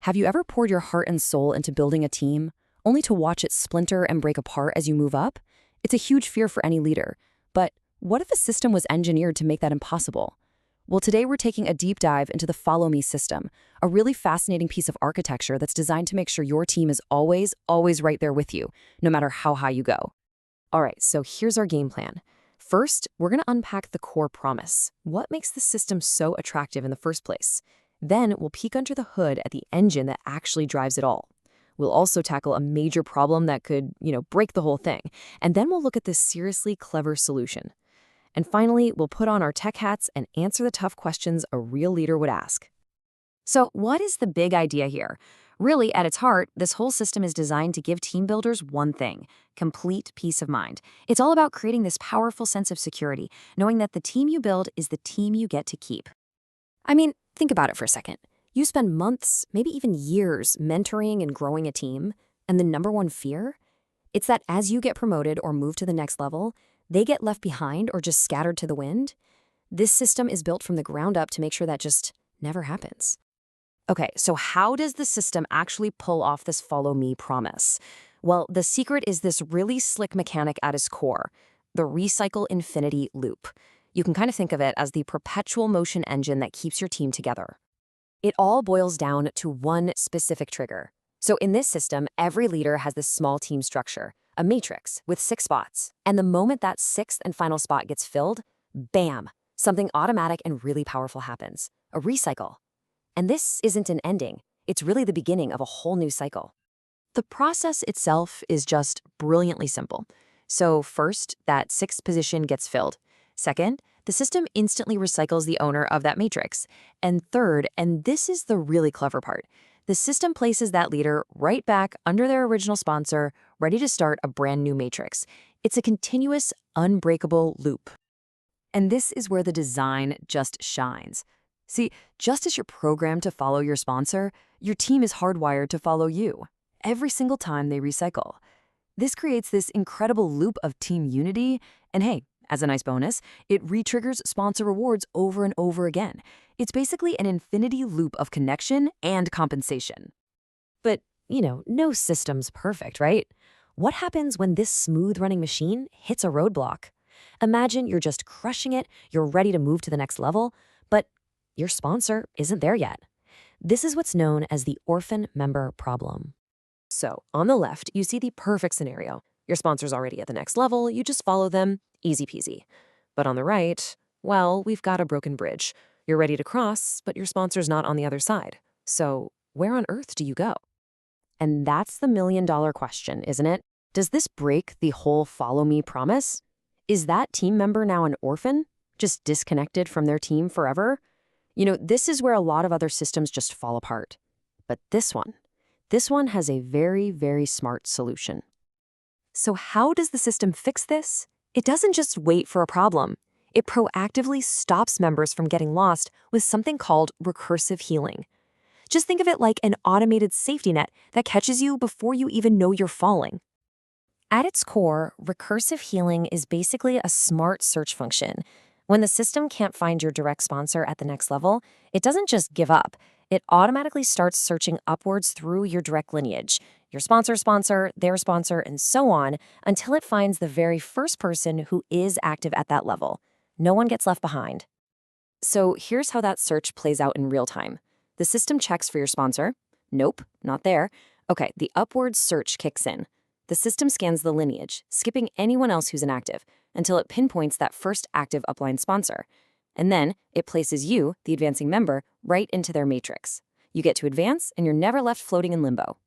Have you ever poured your heart and soul into building a team, only to watch it splinter and break apart as you move up? It's a huge fear for any leader. But what if a system was engineered to make that impossible? Well, today we're taking a deep dive into the Follow Me system, a really fascinating piece of architecture that's designed to make sure your team is always right there with you, no matter how high you go. All right, so here's our game plan. First, we're going to unpack the core promise. What makes the system so attractive in the first place? Then we'll peek under the hood at the engine that actually drives it all. We'll also tackle a major problem that could, break the whole thing. And then we'll look at this seriously clever solution. And finally, we'll put on our tech hats and answer the tough questions a real leader would ask. So what is the big idea here? Really, at its heart, this whole system is designed to give team builders one thing: complete peace of mind. It's all about creating this powerful sense of security, knowing that the team you build is the team you get to keep. I mean, think about it for a second. You spend months, maybe even years, mentoring and growing a team, and the number one fear? It's that as you get promoted or move to the next level, they get left behind or just scattered to the wind. This system is built from the ground up to make sure that just never happens. Okay, so how does the system actually pull off this follow me promise? Well, the secret is this really slick mechanic at its core, the recycle infinity loop. You can kind of think of it as the perpetual motion engine that keeps your team together. It all boils down to one specific trigger. So in this system, every leader has this small team structure, a matrix with 6 spots. And the moment that 6th and final spot gets filled, bam, something automatic and really powerful happens: a recycle. And this isn't an ending. It's really the beginning of a whole new cycle. The process itself is just brilliantly simple. So first, that 6th position gets filled. Second, the system instantly recycles the owner of that matrix. And third, and this is the really clever part, the system places that leader right back under their original sponsor, ready to start a brand new matrix. It's a continuous, unbreakable loop. And this is where the design just shines. See, just as you're programmed to follow your sponsor, your team is hardwired to follow you every single time they recycle. This creates this incredible loop of team unity, and hey, as a nice bonus, it re-triggers sponsor rewards over and over again. It's basically an infinity loop of connection and compensation. But, no system's perfect, right? What happens when this smooth-running machine hits a roadblock? Imagine you're just crushing it, you're ready to move to the next level, but your sponsor isn't there yet. This is what's known as the orphan member problem. So, on the left, you see the perfect scenario. Your sponsor's already at the next level, you just follow them, easy peasy. But on the right, well, we've got a broken bridge. You're ready to cross, but your sponsor's not on the other side. So, where on earth do you go? And that's the million-dollar question, isn't it? Does this break the whole follow me promise? Is that team member now an orphan, just disconnected from their team forever? This is where a lot of other systems just fall apart. But this one has a very, very smart solution. So how does the system fix this? It doesn't just wait for a problem. It proactively stops members from getting lost with something called recursive healing. Just think of it like an automated safety net that catches you before you even know you're falling. At its core, recursive healing is basically a smart search function. When the system can't find your direct sponsor at the next level, it doesn't just give up. It automatically starts searching upwards through your direct lineage, your sponsor's sponsor, their sponsor, and so on, until it finds the very first person who is active at that level. No one gets left behind. So here's how that search plays out in real time. The system checks for your sponsor. Nope, not there. Okay, the upwards search kicks in. The system scans the lineage, skipping anyone else who's inactive, until it pinpoints that first active upline sponsor. And then it places you, the advancing member, right into their matrix. You get to advance, and you're never left floating in limbo.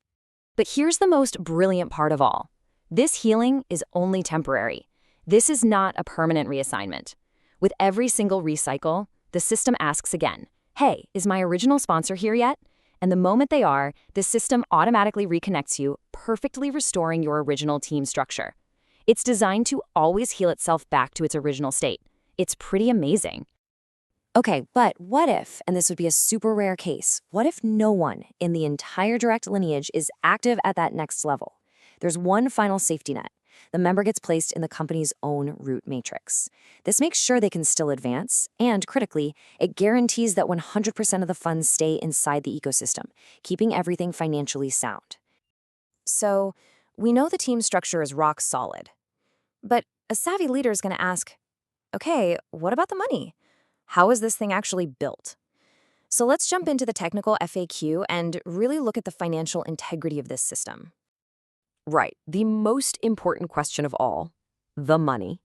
But here's the most brilliant part of all. This healing is only temporary. This is not a permanent reassignment. With every single recycle, the system asks again, hey, is my original sponsor here yet? And the moment they are, the system automatically reconnects you, perfectly restoring your original team structure. It's designed to always heal itself back to its original state. It's pretty amazing. Okay, but what if, and this would be a super rare case, what if no one in the entire direct lineage is active at that next level? There's one final safety net. the member gets placed in the company's own root matrix. This makes sure they can still advance, and critically, it guarantees that 100% of the funds stay inside the ecosystem, keeping everything financially sound. So, we know the team structure is rock solid. But a savvy leader is going to ask, okay, what about the money? How is this thing actually built? So let's jump into the technical FAQ and really look at the financial integrity of this system. Right, the most important question of all, the money.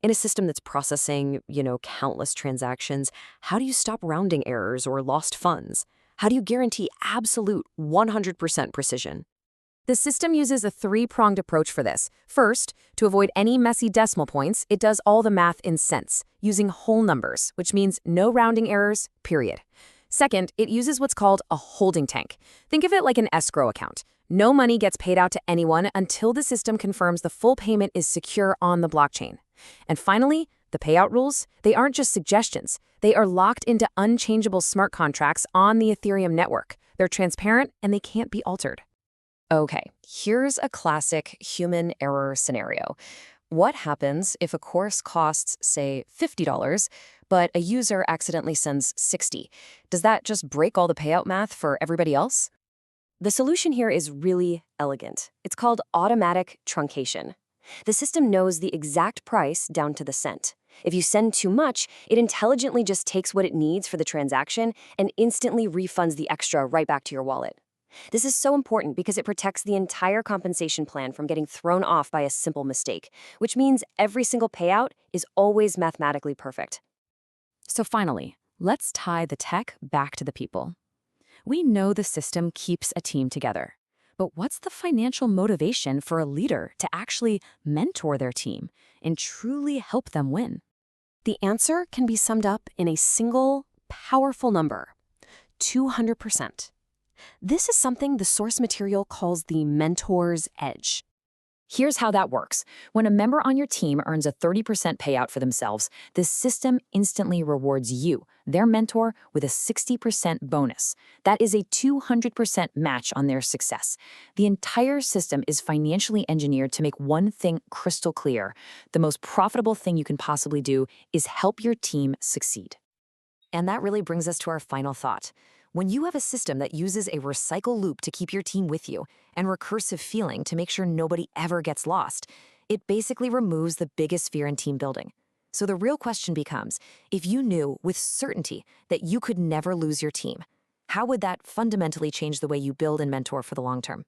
In a system that's processing, countless transactions, how do you stop rounding errors or lost funds? How do you guarantee absolute 100% precision? The system uses a three-pronged approach for this. First, to avoid any messy decimal points, it does all the math in cents, using whole numbers, which means no rounding errors, period. Second, it uses what's called a holding tank. Think of it like an escrow account. No money gets paid out to anyone until the system confirms the full payment is secure on the blockchain. And finally, the payout rules, they aren't just suggestions. They are locked into unchangeable smart contracts on the Ethereum network. They're transparent and they can't be altered. Okay, here's a classic human error scenario. What happens if a course costs, say, $50, but a user accidentally sends 60? Does that just break all the payout math for everybody else? The solution here is really elegant. It's called automatic truncation. The system knows the exact price down to the cent. If you send too much, it intelligently just takes what it needs for the transaction and instantly refunds the extra right back to your wallet. This is so important because it protects the entire compensation plan from getting thrown off by a simple mistake, which means every single payout is always mathematically perfect. So finally, let's tie the tech back to the people. We know the system keeps a team together, but what's the financial motivation for a leader to actually mentor their team and truly help them win? The answer can be summed up in a single, powerful number: 200%. This is something the source material calls the mentor's edge. Here's how that works. When a member on your team earns a 30% payout for themselves, the system instantly rewards you, their mentor, with a 60% bonus. That is a 200% match on their success. The entire system is financially engineered to make one thing crystal clear. The most profitable thing you can possibly do is help your team succeed. And that really brings us to our final thought. When you have a system that uses a recycle loop to keep your team with you and recursive feeling to make sure nobody ever gets lost, it basically removes the biggest fear in team building. So the real question becomes, if you knew with certainty that you could never lose your team, how would that fundamentally change the way you build and mentor for the long term?